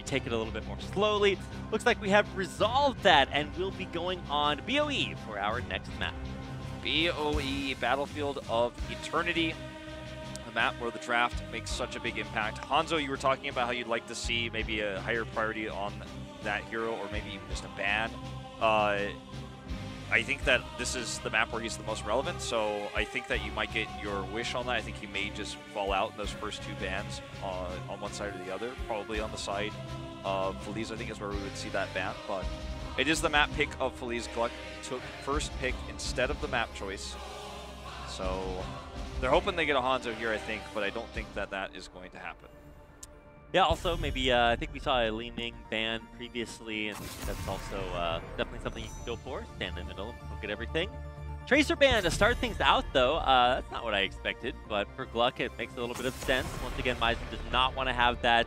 take it a little bit more slowly. Looks like we have resolved that, and we'll be going on BOE for our next map. BOE, Battlefield of Eternity. A map where the draft makes such a big impact. Hanzo, you were talking about how you'd like to see maybe a higher priority on that hero, or maybe even just a ban. I think that this is the map where he's the most relevant, so I think that you might get your wish on that. I think he may just fall out in those first 2 bans on one side or the other. Probably on the side of Feliz, I think is where we would see that ban, but it is the map pick of Feliz. GLuck took first pick instead of the map choice, so they're hoping they get a Hanzo here, I think, but I don't think that that is going to happen. Yeah, also maybe, I think we saw a Li Ming ban previously, and that's also definitely something you can go for. Stand in the middle and look at everything. Tracer ban to start things out, though. That's not what I expected, but for GLuck, it makes a little bit of sense. Once again, Maizen does not want to have that,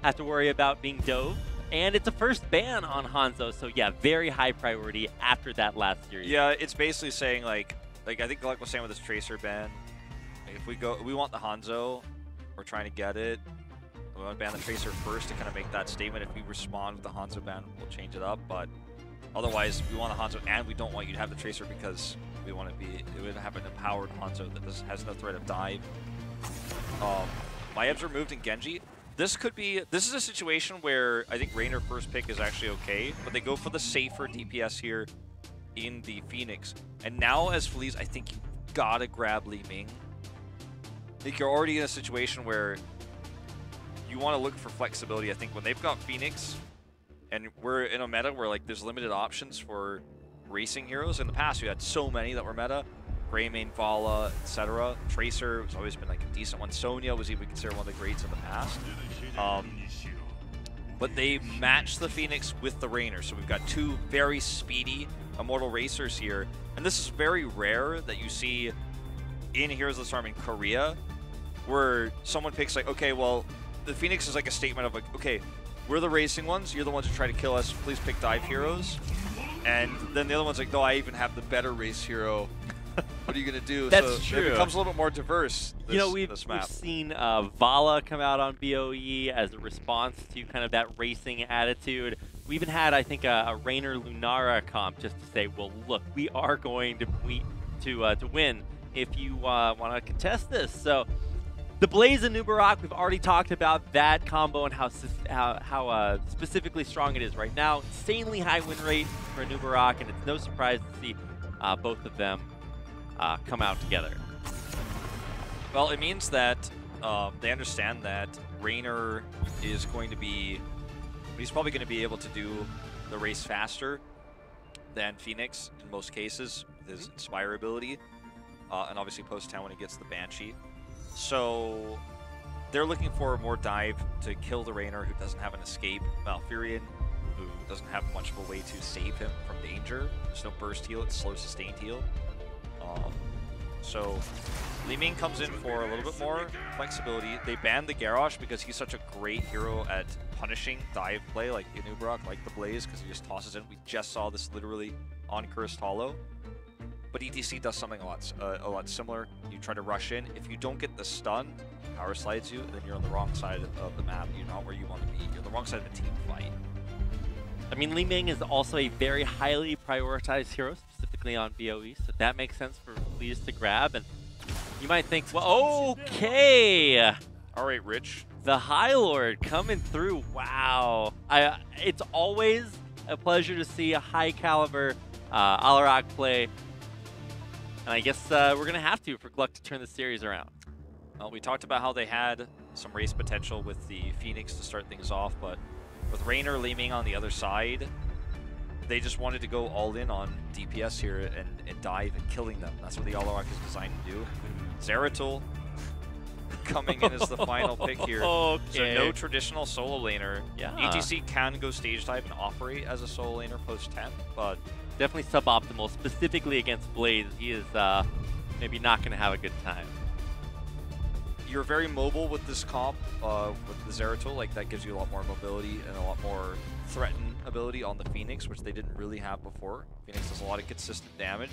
have to worry about being dove. And it's a first ban on Hanzo, so yeah, very high priority after that last series. Yeah, it's basically saying, like I think GLuck was saying with this Tracer ban, like if we want the Hanzo, we're trying to get it. We want to ban the Tracer first to kind of make that statement. If we respond with the Hanzo ban, we'll change it up. But otherwise, we want the Hanzo, and we don't want you to have the Tracer because we want to be. It would have an empowered Hanzo that has no threat of dive. My Ebs are moved in Genji. This is a situation where I think Raynor first pick is actually okay, but they go for the safer DPS here in the Phoenix. And now as Feliz, I think you gotta grab Li Ming. I think you're already in a situation where you want to look for flexibility. I think when they've got Phoenix, and we're in a meta where like there's limited options for racing heroes. In the past, we had so many that were meta. Greymane, Vala, etc. Tracer has always been like a decent one. Sonya was even considered one of the greats in the past. But they match the Phoenix with the Raynor. So we've got 2 very speedy Immortal Racers here. And this is very rare that you see in Heroes of the Storm in Korea, where someone picks like, okay, well, the Phoenix is like a statement of like, okay, we're the racing ones, you're the ones who try to kill us, please pick dive heroes. And then the other one's like, no, I even have the better race hero. What are you going to do? That's so true. It becomes a little bit more diverse, this, you know, we've map. seen Vala come out on BOE as a response to kind of that racing attitude. We even had, I think, a Raynor Lunara comp just to say, well, look, we are going to win if you want to contest this. So the Blaze and Nubarak, we've already talked about that combo and how specifically strong it is right now. Insanely high win rate for Nubarak, and it's no surprise to see both of them come out together. Well, it means that they understand that Raynor is going to be, he's probably going to be able to do the race faster than Phoenix in most cases, with his Inspire ability, and obviously post-10 when he gets the Banshee. So they're looking for more dive to kill the Raynor, who doesn't have an escape. Malfurion, who doesn't have much of a way to save him from danger. There's no burst heal, it's slow sustained heal. So Li Ming comes in for a little bit more flexibility. They banned the Garrosh because he's such a great hero at punishing dive play like the Nubarak, like the Blaze, because he just tosses in. We just saw this literally on Cursed Hollow. But ETC does something a lot similar. You try to rush in. If you don't get the stun, power slides you, then you're on the wrong side of the map. You're not where you want to be. You're on the wrong side of the team fight. I mean, Li Ming is also a very highly prioritized hero, specifically on BOE, so that makes sense for Feliz to grab. And you might think, well, okay. All right, Rich. The High Lord coming through. Wow. It's always a pleasure to see a high caliber Alarak play. And I guess we're going to have to for GLuck to turn the series around. Well, we talked about how they had some race potential with the Phoenix to start things off, but with Raynor, Li Ming on the other side, they just wanted to go all in on DPS here and dive and killing them. That's what the Alarak is designed to do. Zeratul coming in as the final pick here. Okay. So no traditional solo laner. Yeah. ETC can go stage dive and operate as a solo laner post 10, but definitely suboptimal, specifically against Blaze. He is maybe not going to have a good time. You're very mobile with this comp, with the Zeratul. Like, that gives you a lot more mobility and a lot more ability on the Phoenix, which they didn't really have before. Phoenix does a lot of consistent damage.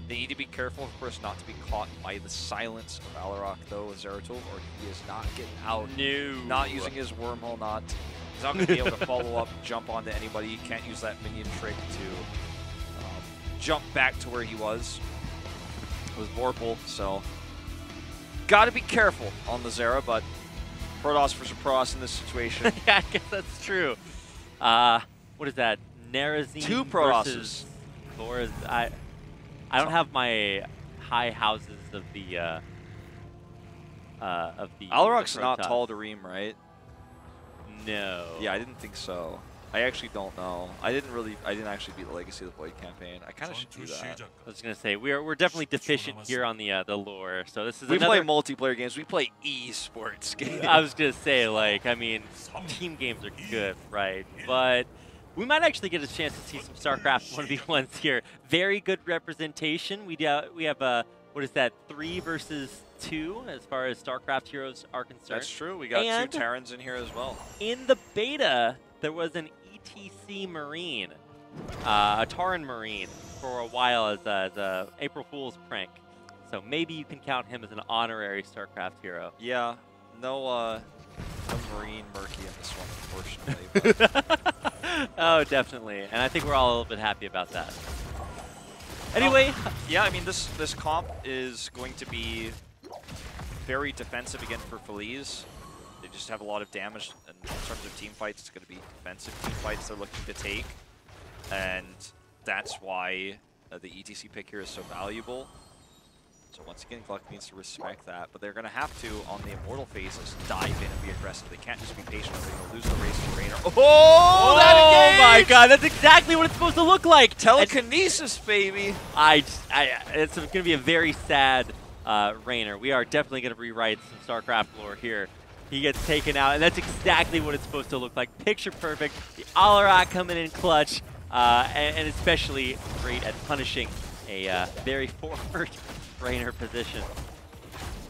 They need to be careful, of course, not to be caught by the silence of Alarok, though, with Zeratul, or he is not getting out. No. Not using his wormhole knot. He's not going to be able to follow up, jump onto anybody. He can't use that minion trick to jump back to where he was. It was Vorpal, so got to be careful on the Zera, but Protoss versus Protoss in this situation. Yeah, I guess that's true. What is that? Narazine 2 Protosses. versus Loras. I don't have my high houses of the Alarok's not Protoss. tall to ream, right? No. Yeah, I didn't think so. I actually don't know. I didn't actually beat the Legacy of the Void campaign. I kind of should do that. I was gonna say we're definitely deficient here on the lore. So this is We another. play multiplayer games. We play esports games. I was gonna say, like, I mean, team games are good, right? But we might actually get a chance to see some StarCraft 1v1s here. Very good representation. We have what is that, 3 versus 2 as far as StarCraft heroes are concerned. That's true. We got And 2 Terrans in here as well. in the beta, there was an ETC Marine, a Tauren Marine, for a while as a April Fool's prank. So maybe you can count him as an honorary StarCraft hero. Yeah. No Marine Murky in this one, unfortunately. But Oh, definitely. And I think we're all a little bit happy about that. Anyway. Yeah, I mean, this comp is going to be very defensive again for Feliz. They just have a lot of damage, and in terms of team fights, it's going to be defensive team fights they're looking to take, and that's why the ETC pick here is so valuable. So once again, GLuck needs to respect that, but they're going to have to, on the Immortal phases, dive in and be aggressive. They can't just be patient, or they're going to lose the race to Raynor. Oh, Oh my god, that's exactly what it's supposed to look like! Telekinesis, baby! It's going to be a very sad Raynor. We are definitely going to rewrite some StarCraft lore here. He gets taken out, and that's exactly what it's supposed to look like. Picture perfect. The Alarok coming in clutch, and especially great at punishing a very forward Raynor position.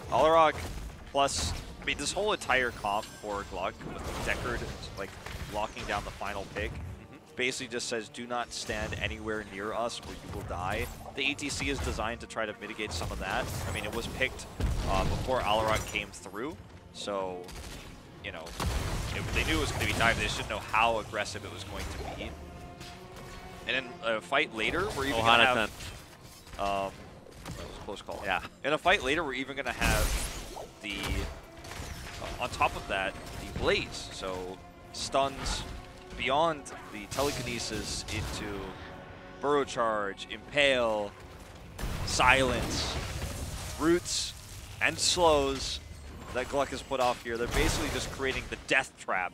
Alarok plus, I mean, this whole entire comp for GLuck with Deckard like locking down the final pick basically just says, do not stand anywhere near us or you will die. The ETC is designed to try to mitigate some of that. I mean, it was picked before Alarok came through, so, you know, they knew it was going to be time. They just didn't know how aggressive it was going to be. And in a fight later, we're even going to have... that was a close call. Yeah. In a fight later, we're even going to have the, on top of that, the Blaze. So stuns beyond the telekinesis into Burrow Charge, Impale, Silence, Roots, and Slows that GLuck has put off here. They're basically just creating the death trap.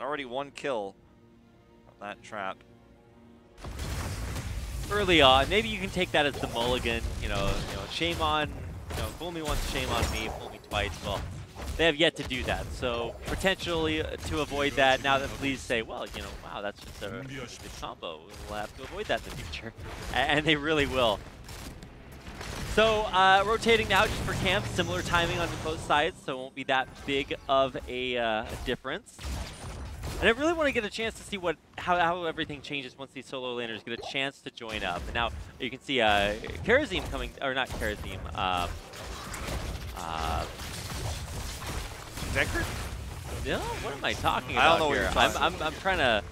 Already 1 kill on that trap. Early on, maybe you can take that as the mulligan. You know, shame on, fool me once, shame on me, fool me twice. Well, they have yet to do that. So potentially to avoid that, now that Feliz say, well, wow, that's just a good combo. We'll have to avoid that in the future, and they really will. So rotating now just for camp, similar timing on both sides, so it won't be that big of a difference. And I really want to get a chance to see how everything changes once these solo laners get a chance to join up. And now you can see Karazim coming, or not Karazim, Deckard? No, what am I talking I about don't know here? what you're talking I'm trying to...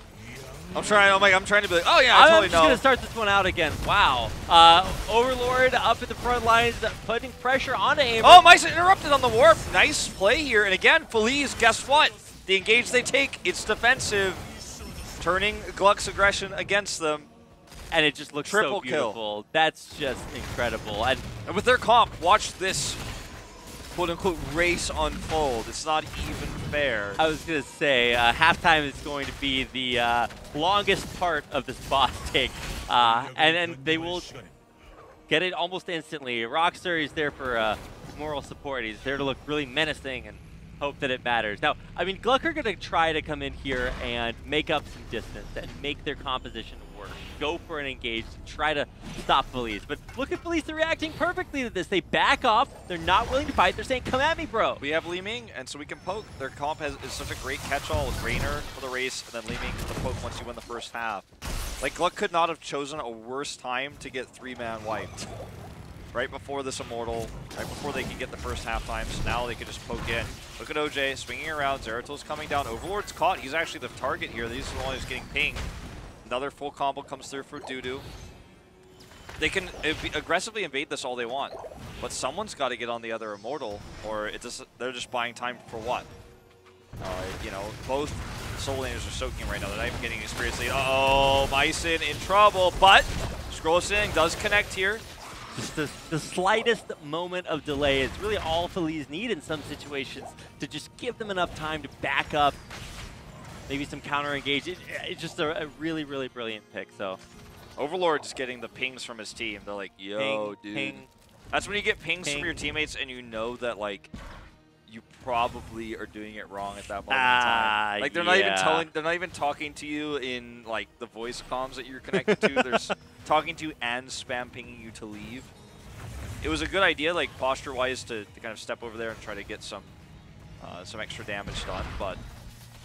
I'm trying to be like, oh yeah, I I'm totally just know. going to start this one out again. Wow. Overlord up at the front lines, putting pressure onto Aim. Oh, Misa interrupted on the warp. Nice play here. And again, Feliz, guess what? The engage they take, it's defensive, turning GLuck's aggression against them. And it just looks Triple so beautiful. kill. That's just incredible. And with their comp, watch this quote-unquote race unfold. It's not even fair. I was going to say, halftime is going to be the longest part of this boss take. And they will get it almost instantly. Rockstar is there for moral support. He's there to look really menacing and hope that it matters. Now, I mean, GLuck are going to try to come in here and make up some distance and make their composition work. work. Go for an engage to try to stop Feliz. But look at Feliz, they're reacting perfectly to this. They back off. They're not willing to fight. They're saying, come at me, bro. We have Li Ming, and so we can poke. Their comp is such a great catch-all with Raynor for the race, and then Li Ming for the poke once you win the first half. Like, GLuck could not have chosen a worse time to get 3-man wiped. Right before this Immortal, right before they can get the first halftime, so now they can just poke in. Look at OJ swinging around, Zeratil's coming down, Overlord's caught, he's actually the target here, he's the one who's getting pinged. Another full combo comes through for Dudu. They can aggressively invade this all they want, but someone's got to get on the other Immortal, or they're just buying time for what? You know, both Soul Laners are soaking right now, they're not even getting experience lead. Uh-oh, Mycin in trouble, but Scroll Sing does connect here. Just the slightest moment of delay is really all Feliz need in some situations to just give them enough time to back up, maybe some counter engage. It's just a really, really brilliant pick. So Overlord's getting the pings from his team. They're like, yo, ping, dude. Ping, that's when you get pings ping. from your teammates and you know that, like, you probably are doing it wrong at that moment in time. Like, they're not even talking to you in, like, the voice comms that you're connected to. There's talking to you and spam pinging you to leave. It was a good idea, like, posture-wise, to kind of step over there and try to get some extra damage done, but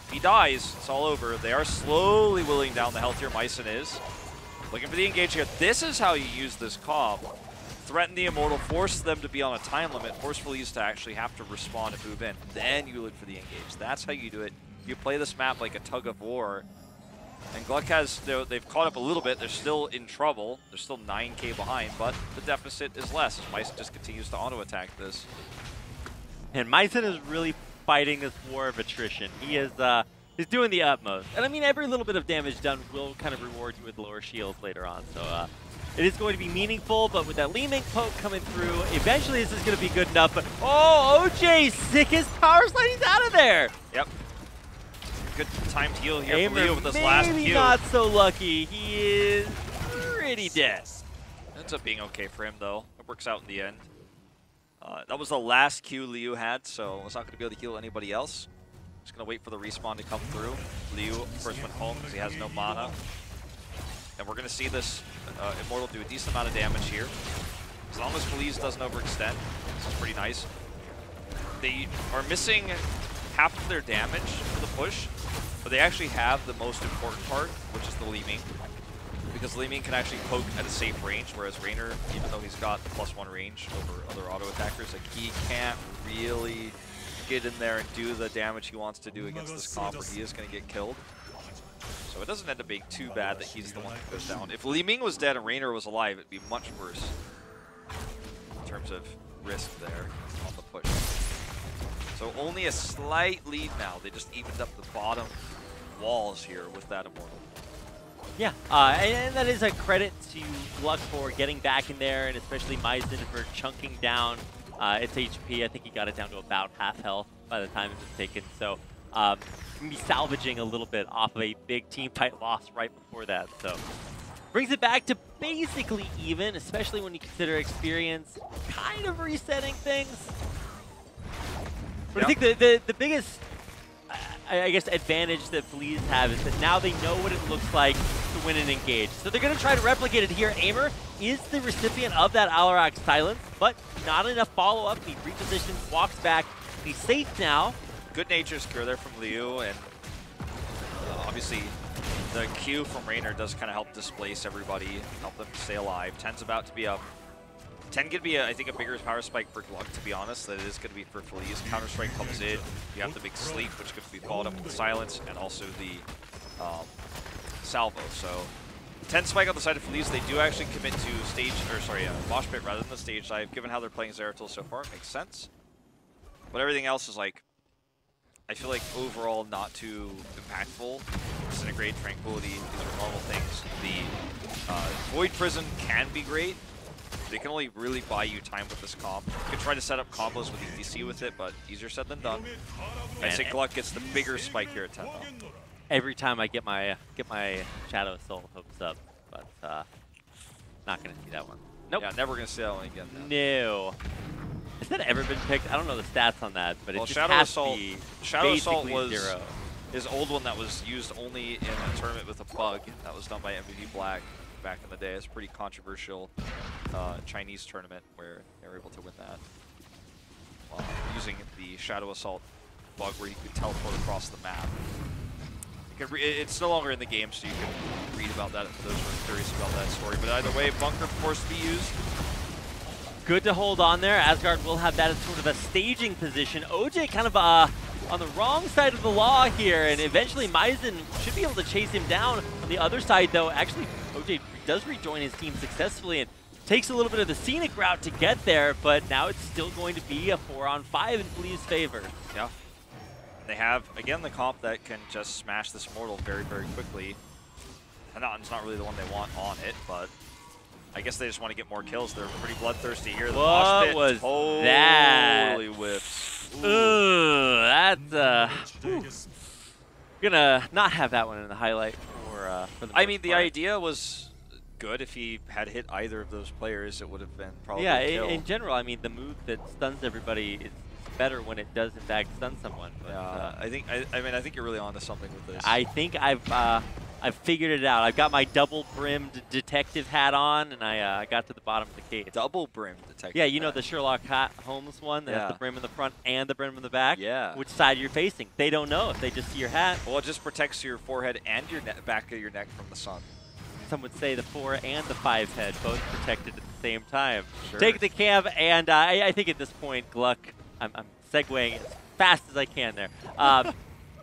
if he dies, it's all over. They are slowly whittling down the health here. Mycin is looking for the engage here. This is how you use this comp. Threaten the Immortal, force them to be on a time limit, force Feliz to actually have to respond and move in. Then you look for the engage. That's how you do it. You play this map like a tug of war. And GLuck has, they've caught up a little bit. They're still in trouble. They're still 9k behind, but the deficit is less. Mycin just continues to auto-attack this. And Mycin is really fighting this war of attrition. He is he's doing the utmost. And I mean, every little bit of damage done will kind of reward you with lower shields later on. So it is going to be meaningful, but with that Li Ming poke coming through, eventually this is going to be good enough. But oh, OJ, sickest power slide, he's out of there. Yep. Good time to heal here for Leo with this last Q. Maybe not so lucky. He is pretty dead. Ends up being okay for him, though. It works out in the end. That was the last Q Liu had, so it's not going to be able to heal anybody else. Just going to wait for the respawn to come through. Liu first went home because he has no mana. And we're going to see this Immortal do a decent amount of damage here. As long as Feliz doesn't overextend, this is pretty nice. They are missing half of their damage for the push, but they actually have the most important part, which is the Li Ming. Because Li Ming can actually poke at a safe range, whereas Raynor, even though he's got +1 range over other auto attackers, like, he can't really get in there and do the damage he wants to do against this comp, where he is going to get killed. So it doesn't end up being too bad that he's the one that goes down. If Li Ming was dead and Raynor was alive, it'd be much worse in terms of risk there on the push. So only a slight lead now. They just evened up the bottom walls here with that Immortal. Yeah, and that is a credit to GLuck for getting back in there, and especially Mycin for chunking down its HP. I think he got it down to about half health by the time it was taken. So be salvaging a little bit off of a big team fight loss right before that. So brings it back to basically even, especially when you consider experience kind of resetting things. But yep. I think the biggest, I guess, advantage that Feliz have is that now they know what it looks like to win and engage. So they're going to try to replicate it here. Aimer is the recipient of that Alarak silence, but not enough follow-up. He repositions, walks back. He's safe now. Good nature's cure there from Liu, and obviously the Q from Raynor does kind of help displace everybody, help them stay alive. 10's about to be up. 10 could be, I think, a bigger power spike for GLuck, to be honest, than it is going to be for Feliz. Counter-Strike comes in, you have the big sleep, which could be followed up with the silence, and also the salvo. So 10 spike on the side of Feliz, they do actually commit to stage, or sorry, mosh pit rather than the stage dive. Given how they're playing Zeratil so far, it makes sense. But everything else is like, I feel like overall not too impactful. Disintegrate, Tranquility, these are normal things. The Void Prison can be great. They can only really buy you time with this comp. You can try to set up combos with EDC with it, but easier said than done. I say GLuck gets the bigger spike here at 10 though. Every time I get my Shadow Soul hopes up, but not gonna see that one. Nope. Yeah, never gonna see that one again. No. Has that ever been picked? I don't know the stats on that, but well, it just Shadow has Assault, to be Shadow Assault was 0. his old one that was used only in a tournament with a bug that was done by MVP Black back in the day. It's a pretty controversial Chinese tournament where they were able to win that while using the Shadow Assault bug where you could teleport across the map. It's no longer in the game, so you can read about that for those who are curious about that story. But either way, bunker forced to be used. Good to hold on there. Asgard will have that as sort of a staging position. OJ kind of on the wrong side of the law here, and eventually Maizen should be able to chase him down. On the other side, though, actually, OJ does rejoin his team successfully and takes a little bit of the scenic route to get there, but now it's still going to be a 4-on-5 in Feliz' favor. Yeah. They have, again, the comp that can just smash this Immortal very, very quickly. Hanatten's not really the one they want on it, but I guess they just want to get more kills. They're pretty bloodthirsty here. The mosh pit was totally that? whiffs. Ooh, that's gonna not have that one in the highlight for the I mean, the part. idea was good. If he had hit either of those players, it would have been probably yeah. a kill. In general, I mean, the move that stuns everybody is better when it does in fact stun someone. But, I think you're really onto something with this. I think I've figured it out. I've got my double-brimmed detective hat on, and I got to the bottom of the case. Double-brimmed detective. Yeah, you know the Sherlock Holmes one that has the brim in the front and the brim in the back? Yeah. Which side you're facing. They don't know if they just see your hat. Well, it just protects your forehead and your back of your neck from the sun. Some would say the 4 and the 5 head, both protected at the same time. Sure. Take the cam, and I think at this point, GLuck, I'm segueing as fast as I can there.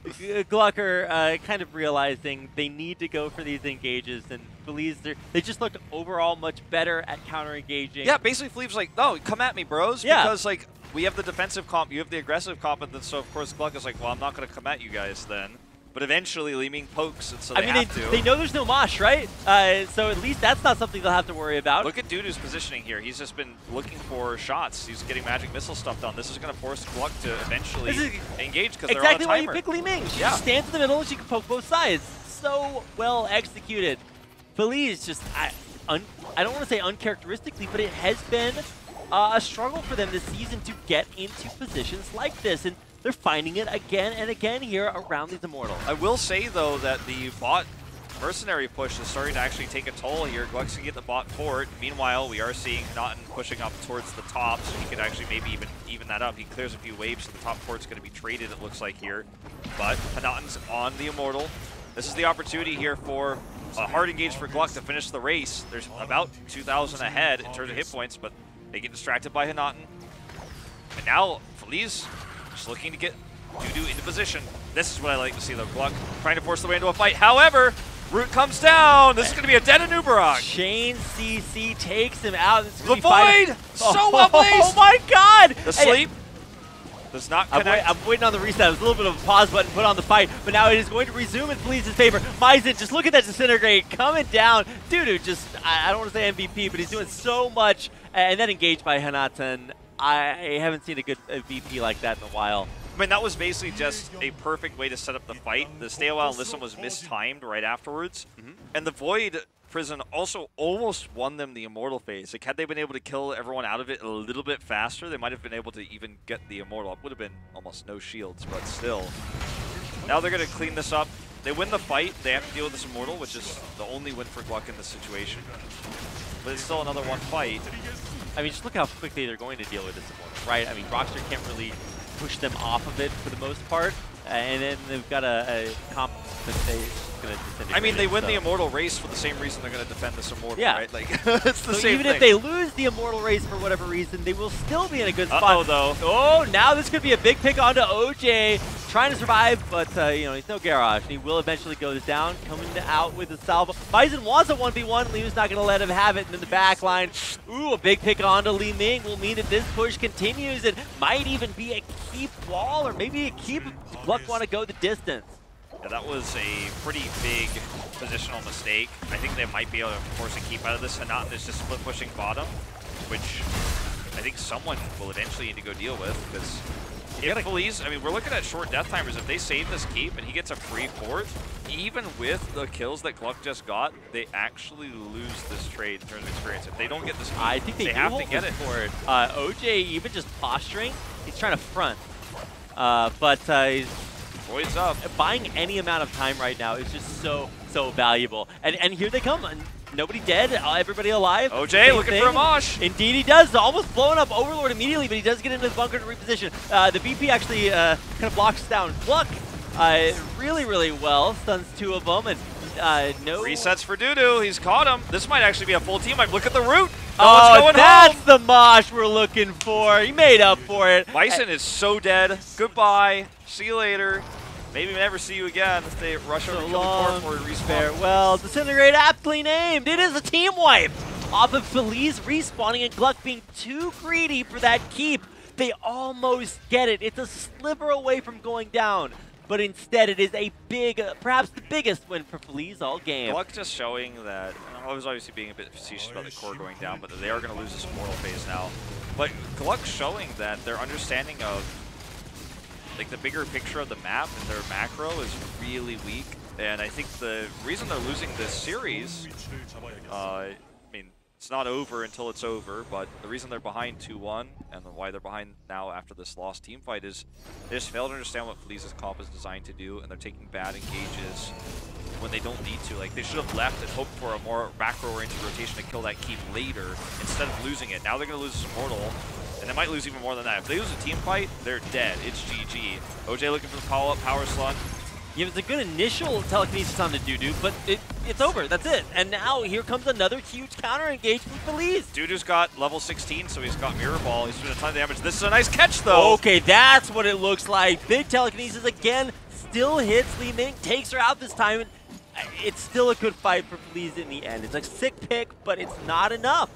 GLuck are kind of realizing they need to go for these engages, and Feliz, they just looked overall much better at counter-engaging. Yeah, basically Felipe's like, no, come at me, bros. Yeah. Because, like, we have the defensive comp, you have the aggressive comp, and then so, of course, GLuck is like, well, I'm not going to come at you guys then. But eventually, Li Ming pokes, and so they have to. They know there's no mosh, right? So at least that's not something they'll have to worry about. Look at Dudu's positioning here. He's just been looking for shots. He's getting magic missile stuff done. This is going to force GLuck to eventually engage because they're on a exactly why you timer. pick Li Ming. She just stands in the middle and she can poke both sides. So well executed. Feliz just, I don't want to say uncharacteristically, but it has been a struggle for them this season to get into positions like this. And they're finding it again and again here around these Immortals. I will say, though, that the bot mercenary push is starting to actually take a toll here. GLuck's going to get the bot forward. Meanwhile, we are seeing Hnatten pushing up towards the top, so he could actually maybe even that up. He clears a few waves, so the top port's going to be traded, it looks like here. But Hnatten's on the Immortal. This is the opportunity here for a hard engage for GLuck to finish the race. There's about 2,000 ahead in terms of hit points, but they get distracted by Hnatten. And now, Feliz just looking to get Dudu into position. This is what I like to see, though. GLuck trying to force the way into a fight. However, Root comes down. This is going to be a dead Anubarak. Chain CC takes him out. The Void! So well placed! Oh my god! The sleep does not connect. I'm waiting on the reset. It was a little bit of a pause button put on the fight, but now it is going to resume in Feliz's favor. Maizen, just look at that disintegrate coming down. Dudu just, I don't want to say MVP, but he's doing so much. And then engaged by Hnatten. I haven't seen a good VP like that in a while. I mean, that was basically just a perfect way to set up the fight. The stay a while and listen was mistimed right afterwards. And the Void Prison also almost won them the Immortal phase. Like, had they been able to kill everyone out of it a little bit faster, they might have been able to even get the Immortal. It would have been almost no shields, but still. Now they're going to clean this up. They win the fight. They have to deal with this Immortal, which is the only win for GLuck in this situation. But it's still another one fight. I mean, just look how quickly they're going to deal with this Immortal, right? I mean, Rockstar can't really push them off of it for the most part, and then they've got a comp that they're going to disintegrate. I mean, they win the Immortal race for the same reason they're going to defend this Immortal, right? Like, it's the same even thing. if they lose the Immortal race for whatever reason, they will still be in a good spot. Uh-oh, though. Oh, now this could be a big pick onto OJ. Trying to survive, but, you know, he's no Garage. And he will eventually go this down, coming out with the salvo. Maizen wants a 1v1. Liu's not going to let him have it. And in the back line, ooh, a big pick onto Li Ming will mean that this push continues. It might even be a keep wall, or maybe a keep if GLuck want to go the distance. Yeah, that was a pretty big positional mistake. I think they might be able to force a keep out of this. Hnatten is just split pushing bottom, which I think someone will eventually need to go deal with, because if Feliz, I mean, we're looking at short death timers. If they save this keep and he gets a free fourth, even with the kills that GLuck just got, they actually lose this trade in terms of experience. If they don't get this keep, I think they have to get it for it. OJ even just posturing, he's trying to front. But Void's up. Buying any amount of time right now is just so valuable. And here they come. Nobody dead, everybody alive. OJ looking for a mosh. Indeed he does. Almost blowing up Overlord immediately, but he does get into the bunker to reposition. The BP actually kind of blocks down GLuck really well. Stuns 2 of them, and no... Resets for Dudu. He's caught him. This might actually be a full team. Like, look at the root. Oh, that's the mosh we're looking for. He made up for it. Bison is so dead. Goodbye. See you later. Maybe we never see you again if they rush over to kill the core for a respawn. Farewell. Disintegrate aptly named. It is a team wipe off of Feliz respawning and GLuck being too greedy for that keep. They almost get it. It's a sliver away from going down. But instead, it is a big, perhaps the biggest win for Feliz all game. GLuck just showing that, I was obviously being a bit facetious about the core going down, but they are going to lose this Immortal phase now. But GLuck showing that their understanding of like the bigger picture of the map and their macro is really weak. And I think the reason they're losing this series, I mean, it's not over until it's over, but the reason they're behind 2-1 and why they're behind now after this lost team fight is they just fail to understand what Feliz's comp is designed to do, and they're taking bad engages when they don't need to. Like, they should have left and hoped for a more macro-oriented rotation to kill that keep later instead of losing it. Now they're going to lose this Immortal, and they might lose even more than that. If they lose a team fight, they're dead. It's GG. OJ looking for the call-up, power slung. Yeah, it's a good initial telekinesis on the Dudu, but it's over. That's it. And now here comes another huge counter engage from Feliz. Dudu's got level 16, so he's got Mirror Ball. He's doing a ton of damage. This is a nice catch, though. Okay, that's what it looks like. Big telekinesis again. Still hits Li Ming. Takes her out this time. It's still a good fight for Feliz in the end. It's a sick pick, but it's not enough.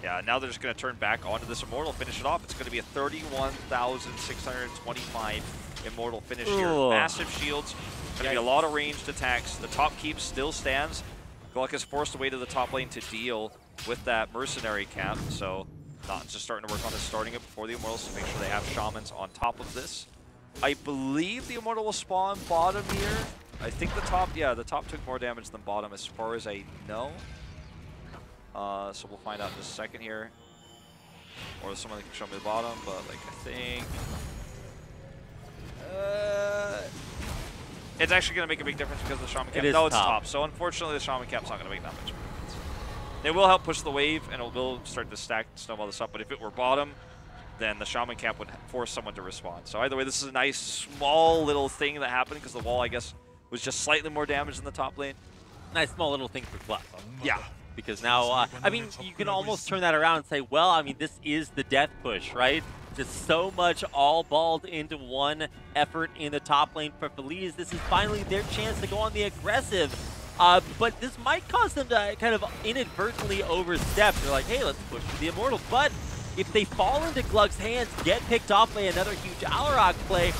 Yeah, now they're just going to turn back onto this Immortal, finish it off. It's going to be a 31,625 Immortal finish here. Massive shields. Going to be a lot of ranged attacks. The top keep still stands. GLuck is forced away to the top lane to deal with that mercenary camp. So Naughton's just starting to work on this, starting it before the Immortals to make sure they have shamans on top of this. I believe the Immortal will spawn bottom here. I think the top took more damage than bottom as far as I know. So we'll find out in just a second here. Or someone that can show me the bottom, but like I think... it's actually going to make a big difference because of the Shaman Cap. No, it's top. So unfortunately, the Shaman Cap's not going to make that much difference. It will help push the wave, and it will start to stack, snowball this up. But if it were bottom, then the Shaman Cap would force someone to respond. So either way, this is a nice, small little thing that happened because the wall, I guess, was just slightly more damage in the top lane. Nice small little thing for GLuck. Yeah. Because now, I mean, you can almost turn that around and say, well, I mean, this is the death push, right? Just so much all balled into one effort in the top lane for Feliz. This is finally their chance to go on the aggressive. But this might cause them to kind of inadvertently overstep. They're like, hey, let's push for the Immortal. But if they fall into GLuck's hands, get picked off by another huge Alrock play,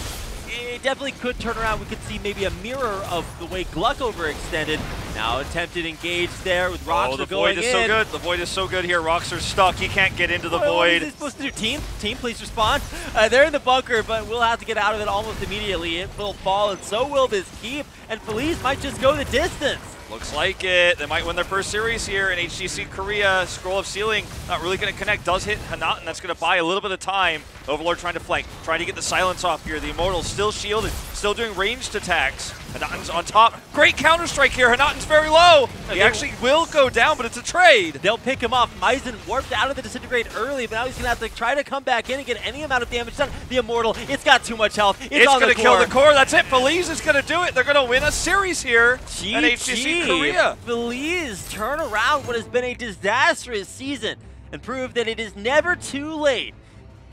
it definitely could turn around. We could see maybe a mirror of the way GLuck overextended. Now attempted engage there with Roxer going in. The Void is so good. The Void is so good here. Roxer's stuck. He can't get into the Void. What is he supposed to do? Team, please respond. They're in the bunker, but we'll have to get out of it almost immediately. It will fall, and so will this keep. And Feliz might just go the distance. Looks like it. They might win their first series here in HGC Korea. Scroll of Ceiling, not really going to connect. Does hit Hanaten. That's going to buy a little bit of time. Overlord trying to flank, trying to get the silence off here. The Immortal still shielded, still doing ranged attacks. Hanaten's on top. Great counter-strike here. Hanaten's very low. He actually will go down, but it's a trade. They'll pick him off. Maizen warped out of the Disintegrate early, but now he's going to have to try to come back in and get any amount of damage done. The Immortal, it's got too much health. It's going to kill the core. That's it. Feliz is going to do it. They're going to win a series here at HGC Korea. Feliz turn around what has been a disastrous season and prove that it is never too late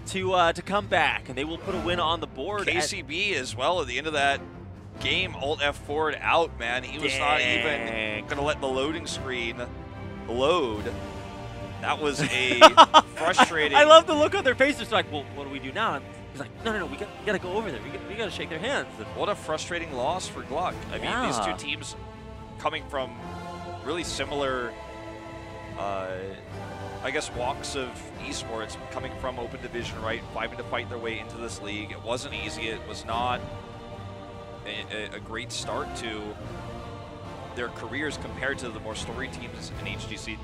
to come back, and they will put a win on the board. KCB as well at the end of that game, Alt F4'd out, man. He was not even going to let the loading screen load. That was a frustrating... I love the look on their faces. They're like, well, what do we do now? And he's like, no, we got to go over there. We got to shake their hands. What a frustrating loss for GLuck. I mean, these two teams coming from really similar, I guess, walks of esports, coming from Open Division, right, having to fight their way into this league. It wasn't easy. It was not a great start to their careers compared to the more storied teams in HGC.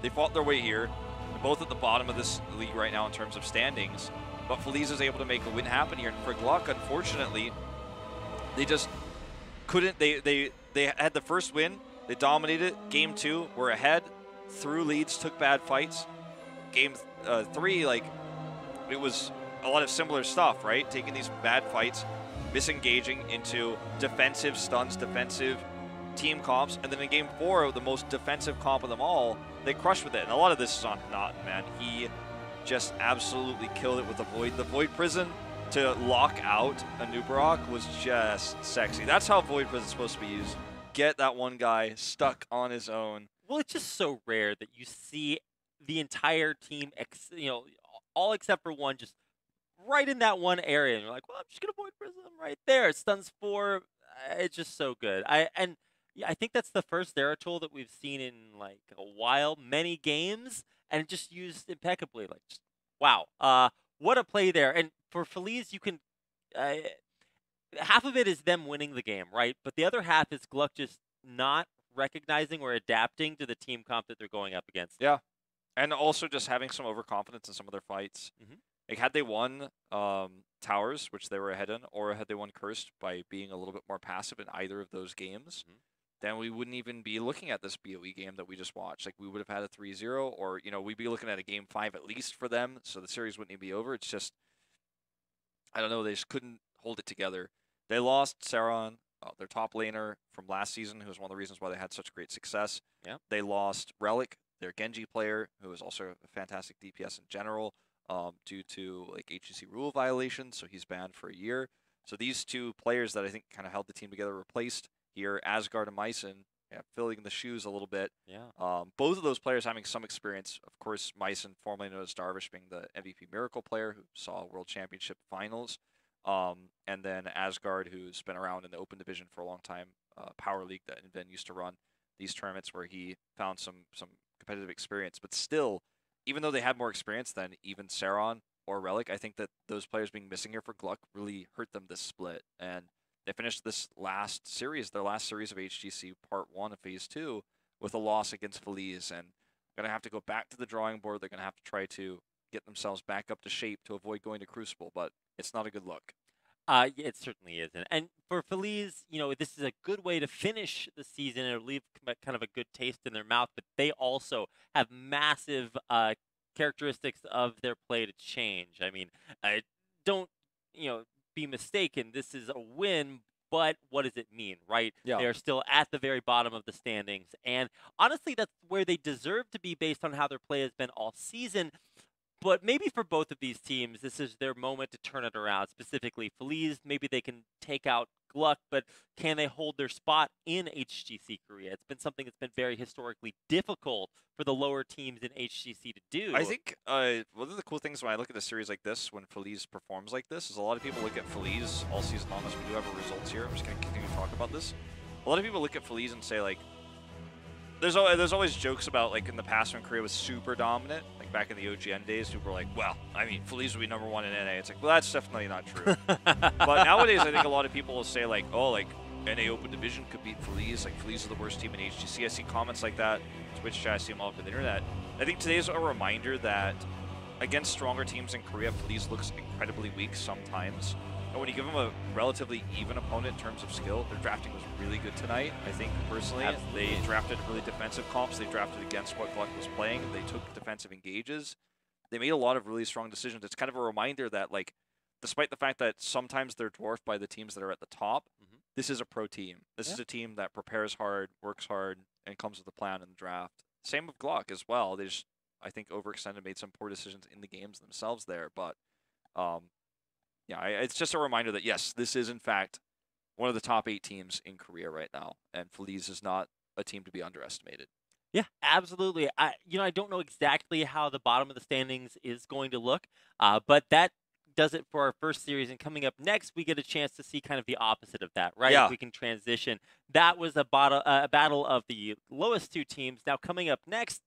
They fought their way here. They're both at the bottom of this league right now in terms of standings, but Feliz is able to make a win happen here. And for GLuck, unfortunately, They just couldn't. They had the first win. They dominated. Game 2, were ahead, threw leads, took bad fights. Game 3, like, it was a lot of similar stuff, right? Taking these bad fights, misengaging into defensive stuns, defensive team comps, and then in Game 4, the most defensive comp of them all, they crushed with it. And a lot of this is on Naughton, man. He just absolutely killed it with the Void. The Void Prison to lock out a Nubarok was just sexy. That's how Void Prison's supposed to be used. Get that one guy stuck on his own. Well, it's just so rare that you see the entire team, all except for one, just right in that one area. And you're like, well, I'm just going to Void Prism right there. It stuns 4. It's just so good. I think that's the first Zeratul that we've seen in like a while, many games, and just used impeccably. Like, just, wow. What a play there. And for Feliz, you can half of it is them winning the game, right? But the other half is GLuck just not recognizing or adapting to the team comp that they're going up against. Yeah. And also just having some overconfidence in some of their fights. Mm-hmm. Like, had they won Towers, which they were ahead in, or had they won Cursed by being a little bit more passive in either of those games, then we wouldn't even be looking at this BOE game that we just watched. Like, we would have had a 3-0, or, we'd be looking at a Game 5 at least for them, so the series wouldn't even be over. It's just, I don't know, they just couldn't hold it together. They lost Saron, their top laner from last season, who was one of the reasons why they had such great success. Yeah. They lost Relic, their Genji player, who is also a fantastic DPS in general, due to like HGC rule violations, so he's banned for a year. So these two players that I think kind of held the team together replaced here Asgard and Myson, filling the shoes a little bit. Yeah. Both of those players having some experience. Of course, Myson, formerly known as Darvish, being the MVP Miracle player who saw World Championship finals. And then Asgard, who's been around in the Open Division for a long time, Power League that Inven used to run these tournaments where he found some competitive experience. But still, even though they had more experience than even Saron or Relic, I think that those players being missing here for GLuck really hurt them this split. And they finished this last series, their last series of HGC Part 1 of Phase 2, with a loss against Feliz. And going to have to go back to the drawing board. They're going to have to try to get themselves back up to shape to avoid going to Crucible, but it's not a good look. It certainly isn't. And for Feliz, this is a good way to finish the season and leave kind of a good taste in their mouth, but they also have massive characteristics of their play to change. I mean, don't, be mistaken. This is a win, but what does it mean, right? Yeah. They are still at the very bottom of the standings. And honestly, that's where they deserve to be based on how their play has been all season. But maybe for both of these teams, this is their moment to turn it around. Specifically, Feliz, maybe they can take out GLuck, but can they hold their spot in HGC Korea? It's been something that's been very historically difficult for the lower teams in HGC to do. I think one of the cool things when I look at a series like this, when Feliz performs like this, is a lot of people look at Feliz all season long, as we do have our results here. I'm just going to continue to talk about this. A lot of people look at Feliz and say, like, there's always jokes about, like, in the past when Korea was super dominant, like back in the OGN days, people were like, well, I mean, Feliz would be #1 in NA. It's like, well, that's definitely not true. But nowadays, I think a lot of people will say, like, oh, like, NA Open Division could beat Feliz. Like, Feliz is the worst team in HGC. I see comments like that. Twitch chat, I see them all over the internet. I think today's a reminder that against stronger teams in Korea, Feliz looks incredibly weak sometimes. And when you give them a relatively even opponent in terms of skill, their drafting was really good tonight, I think, personally. Absolutely. They drafted really defensive comps. They drafted against what GLuck was playing. They took defensive engages. They made a lot of really strong decisions. It's kind of a reminder that, like, despite the fact that sometimes they're dwarfed by the teams that are at the top, this is a pro team. This is a team that prepares hard, works hard, and comes with a plan in the draft. Same with GLuck as well. They just, I think, overextended, made some poor decisions in the games themselves there. But, yeah, it's just a reminder that, yes, this is, in fact, one of the top 8 teams in Korea right now. And Feliz is not a team to be underestimated. Yeah, absolutely. I don't know exactly how the bottom of the standings is going to look, but that does it for our first series. And coming up next, we get a chance to see kind of the opposite of that, right? Yeah. We can transition. That was a battle of the lowest 2 teams. Now, coming up next,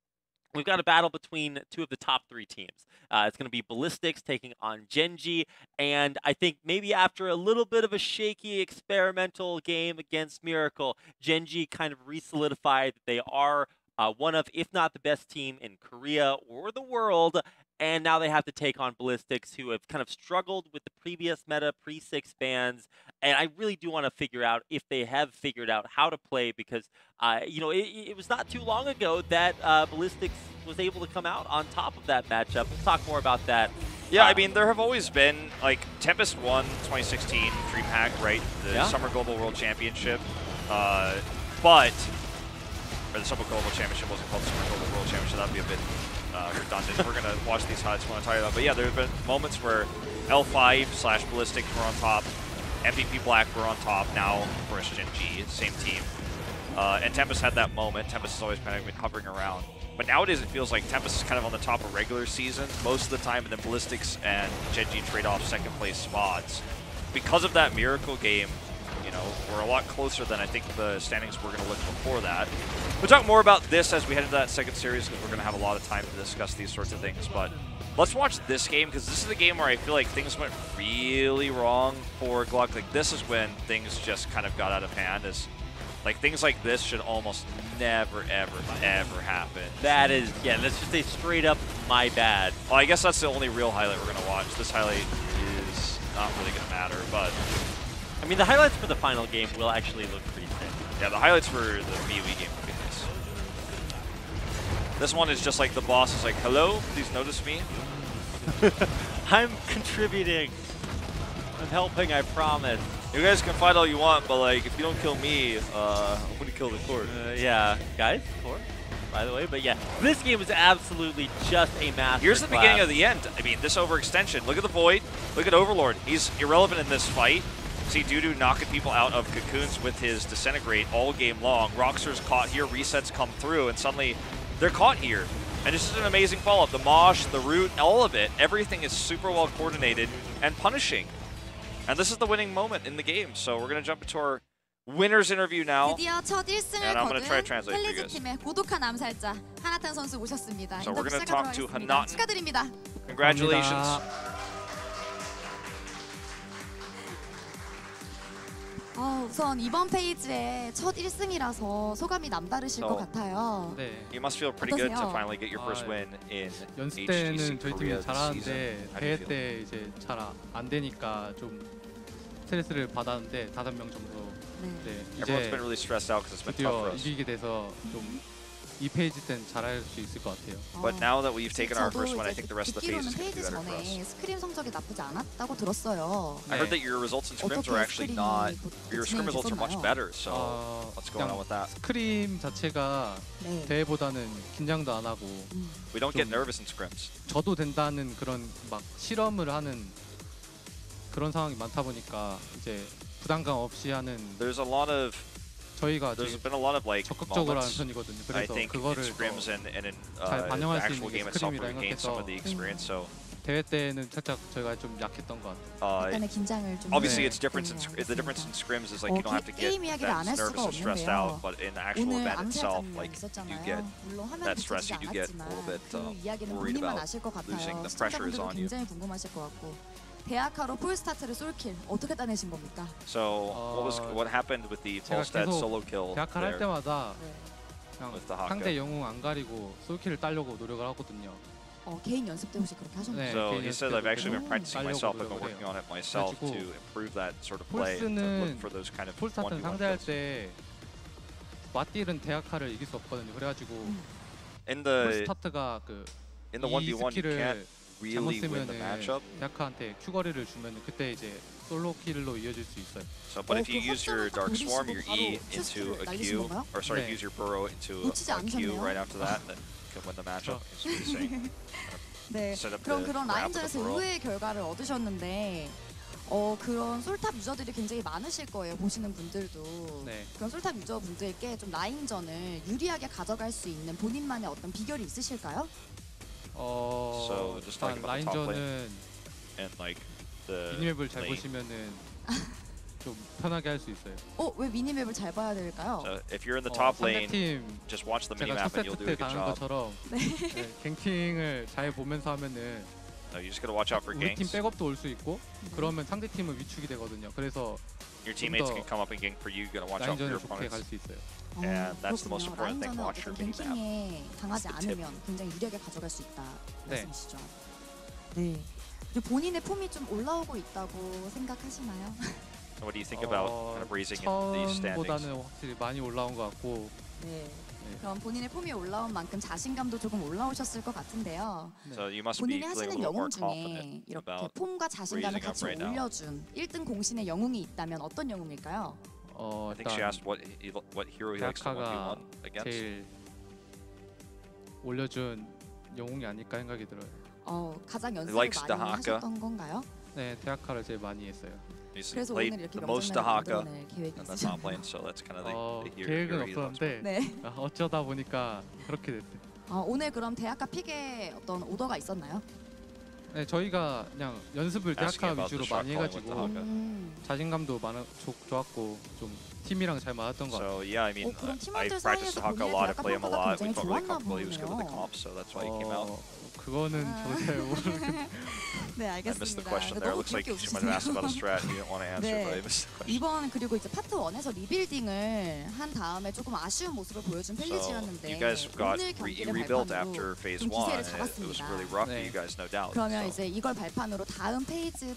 we've got a battle between 2 of the top 3 teams. It's going to be Ballistics taking on Genji, and I think maybe after a little bit of a shaky experimental game against Miracle, Genji kind of re-solidified that they are one of, if not the best team in Korea or the world, and now they have to take on Ballistics, who have kind of struggled with the previous meta pre-6 bans. And I really do want to figure out if they have figured out how to play, because you know, it was not too long ago that Ballistics was able to come out on top of that matchup. We'll talk more about that. Yeah, I mean, there have always been, like, Tempest won 2016 DreamHack, right? The Summer Global World Championship. But, or the Summer Global Championship wasn't called Summer Global World Championship. That would be a bit redundant. We're going to watch these highlights when I tell you that. But yeah, there have been moments where L5/Ballistics were on top, MVP Black were on top, now, of course, Gen G, same team. And Tempest had that moment. Tempest has always kind of been hovering around. But nowadays, it feels like Tempest is kind of on the top of regular seasons most of the time, and then Ballistics and Gen G trade off second place spots. Because of that miracle game, you know, we're a lot closer than I think the standings were going to look before that. We'll talk more about this as we head into that second series, because we're going to have a lot of time to discuss these sorts of things. But let's watch this game, because this is the game where I feel like things went really wrong for GLuck. Like, this is when things just kind of got out of hand. Like, things like this should almost never, ever, ever happen. That is, yeah, let's just say straight up, my bad. Well, I guess that's the only real highlight we're going to watch. This highlight is not really going to matter, but... I mean, the highlights for the final game will actually look pretty sick. Yeah, the highlights for the BOE game will be nice. This one is just like the boss is like, hello, please notice me. I'm contributing. I'm helping, I promise. You guys can fight all you want, but like, if you don't kill me, I'm gonna kill the court. Yeah, guys, court, by the way. But yeah, this game is absolutely just a masterclass. Here's the beginning of the end. I mean, this overextension. Look at the Void. Look at Overlord. He's irrelevant in this fight. See Dudu knocking people out of cocoons with his Disintegrate all game long. Roxer's caught here. Resets come through, and suddenly they're caught here. And it's just an amazing follow-up. The Mosh, the Root, all of it. Everything is super well coordinated and punishing. And this is the winning moment in the game. So we're going to jump into our winner's interview now. And I'm going to try to translate for you guys. So we're going to talk to Hanaten. Congratulations. 우선 이번 페이지의 첫 1승이라서 소감이 남다르실 것 같아요. 네. You must feel pretty good to finally get your first win in 연습 HGC 때는 저희 팀이 Korea this 잘하는데 season. How do you 대회 feel? 때 이제 잘 안 되니까 좀 스트레스를 받았는데 5명 정도. 네. Everyone's 이제 been really stressed out because it's been tough for 드디어 us. 이기게 돼서 좀 이 페이지 때는 잘할 수 있을 것 같아요. But now that we've taken our 저도 first win, I 이제 think the rest of the phase 듣기로는 is going to be 페이지 better for us. 전에 스크림 성적이 나쁘지 않았다고 들었어요. I heard that your results in scrims are actually not. Your scrim results are much better. So what's going on with that? 스크림 자체가 네. 대회보다는 긴장도 안 하고 We don't get 좀- nervous in scrims. 저도 된다는 그런 막 실험을 하는 그런 상황이 많다 보니까 이제 부담감 없이 하는 There's a lot of. 저희가 There's 되게 been a lot of like 적극적으로 하는 moments. 편이거든요. I 그래서 think in 그거를 scrims 더 and in 잘 the 반영할 수 actual 있는 게 game itself, 스크림이라 where we gain some of the experience. So 대회 때는 살짝 저희가 좀 약했던 것 같아요. 약간의 긴장을 좀 obviously, 네. it's different. The difference in scrims is like you don't have to get 게임 이야기를 안 that 할 nervous 수가 or stressed 없는데요. out, but in the actual 오늘 event itself, 암살장면 like you 있었잖아요. get 물론 화면에 that stress, 비치지 you do get a 않았지만 little bit 그 이야기는 worried 본인만 about 아실 것 losing. 같아요. The pressure is 시청자분들도 on you. 굉장히 궁금하실 것 같고 대학하로 폴스타트를 솔킬 어떻게 따내신 겁니까? So what happened with the 제가 Polstad 계속 solo kill 대학할 할 there 때마다 네. 그냥 with the Haka? 상대 영웅 안 가리고 솔킬을 따려고 노력을 하거든요. 개인 연습 때 혹시 그렇게 하셨나요? 네. So 개인 he said 연습 I've actually been 때도 practicing myself. I've been 따려고 working on it myself to 그래가지고 improve that sort of play. To 폴스는 look for those kind of 폴스타트는 1v1 상대할 kills. 때 맞딜은 대학하를 이길 수 없거든요. 그래가지고 In the 폴스타트가 그 in the 이 1v1, you 스킬을 can't 잘못 really win the 쓰면은 matchup. 대학하한테 큐거리를 주면 그때 이제 솔로 킬로 이어질 수 있어요. So, but if you 그 use your 확정을 딱 Dark Swarm, your 돌리시고 E 바로 into 큐스를 a 날리신 Q, 건가요? or sorry, 네. use your Burrow into 놓치지 a Q 않으셨네요. right after that, then can win the matchup. Is what he's saying. 네. Set up 그럼 the 그런 grab with the 라인전에서 Burrow. 의외의 결과를 얻으셨는데 그런 솔탑 유저들이 굉장히 많으실 거예요. 보시는 분들도. 네. 그런 솔탑 유저분들께 좀 라인전을 유리하게 가져갈 수 있는 본인만의 어떤 비결이 있으실까요? So, just talking 일단 about the top lane. 라인전은 And like the 미니맵을 잘 lane. 보시면은 좀 편하게 할 수 있어요. 왜 미니맵을 잘 봐야 될까요? So if you're in the top lane, 상대팀 just watch the 제가 minimap 첫 and you'll do 세트 a 때 good 가는 job. 것처럼 네, 갱킹을 잘 보면서 하면은 No, you just gotta watch out for 우리 팀 ganks. 백업도 올 수 있고 그러면 상대팀은 위축이 되거든요. 그래서 Your teammates 더 can come up and gank for you. You gotta watch out for your 라인전을 좋게 갈 opponents. 수 있어요. And that's the most 그렇군요. important thing. 라인전은 Watch your 어쨌든 minimap. 갱킹에 당하지 That's the tip. 않으면 굉장히 유리하게 가져갈 수 있다 네. 말씀이시죠. 네. 그리고 본인의 폼이 좀 올라오고 있다고 생각하시나요? What do you think about kind of raising in these standings? 처음보다는 확실히 많이 올라온 것 같고 네. 그럼 본인의 폼이 올라온 만큼 자신감도 조금 올라오셨을 것 같은데요. So you must be 본인이 feeling a 하시는 little more 영웅 중에 confident 이렇게 about 폼과 자신감을 raising up 같이 right now. 올려준 1등 공신의 영웅이 있다면 어떤 영웅일까요? I think she 일단 asked what hero he likes to 데아카가 1v1 against. 제일 올려준 영웅이 아닐까 생각이 들어요. 가장 연습을 likes 많이 Dahaka. 하셨던 건가요? 네, 데아카를 제일 많이 했어요. He's 그래서 played 오늘 이렇게 the most 명장면을 Dahaka, 만들어낼 계획이 and that's not 있으셨나요? playing, so that's kind of the hero 계획은 he wants. 없었는데 네. 어쩌다 보니까 그렇게 됐대요. 오늘 그럼 대학가 픽에 어떤 오더가 있었나요? 네, 저희가 그냥 연습을 Asking 데아카 about 위주로 the shot 많이 calling with 해가지고 Dahaka. 자신감도 좋았고 좀 팀이랑 잘 맞았던 것 같아요. So yeah, I mean, 그럼 I 팀원들 practiced 사이에서 Dahaka a 본인의 lot, I 대학가 play him a 평가가 lot. We 굉장히 felt really 좋았나 comfortable. He was good with the 보네요. comps, so that's why he came out. 그거는 저도 잘 모르겠는데 네, I missed the 알겠습니다. question there. 너무 Looks like 귀엽게 she might have asked about a 웃으시네요. strat. He didn't want to answer, 네. but I missed the question. 이번 그리고 이제 파트 1에서 리빌딩을 한 다음에 조금 아쉬운 모습을 보여준 So 펠리즈였는데 you guys got 오늘 경기를 rebuilt 발판으로 after phase 좀 1. 기세를 It was 잡았습니다. really rough for 네. you guys, no doubt. 그러면 So, 이제 이걸 발판으로 다음 페이즈 2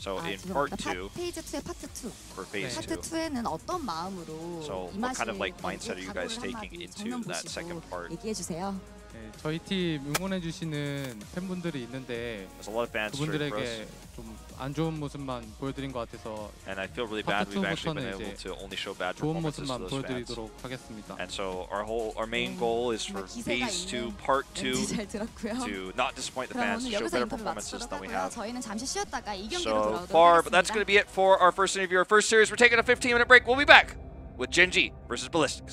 so in part 2, 페이즈 2의 파트 2 for phase 파트 2. 2에는 어떤 마음으로 So what kind of like mindset are you guys taking into that second part? 얘기해 주세요. 네, 저희 팀 응원해주시는 팬분들이 있는데 There's a lot of fans cheering for us, 그분들에게 좀 안 좋은 모습만 보여드린 것 같아서 and I feel really bad Part we've actually been 투부터는 able 이제 to only show bad 좋은 performances to 모습만 those fans. 보여드리도록 하겠습니다. And so our main goal is for 정말 기세가 phase 2, 있는 part 2, 멘트 잘 들었고요. to not disappoint the 그럼 fans, 오늘 to show 여기서 better 인터뷰 performances 마치도록 than we 하고요. have. 저희는 잠시 쉬었다가 이 경기로 So 돌아오도록 far, but that's 하겠습니다. going to be it for our first interview, our first series. We're taking a 15-minute break. We'll be back with Gen G versus Ballistics.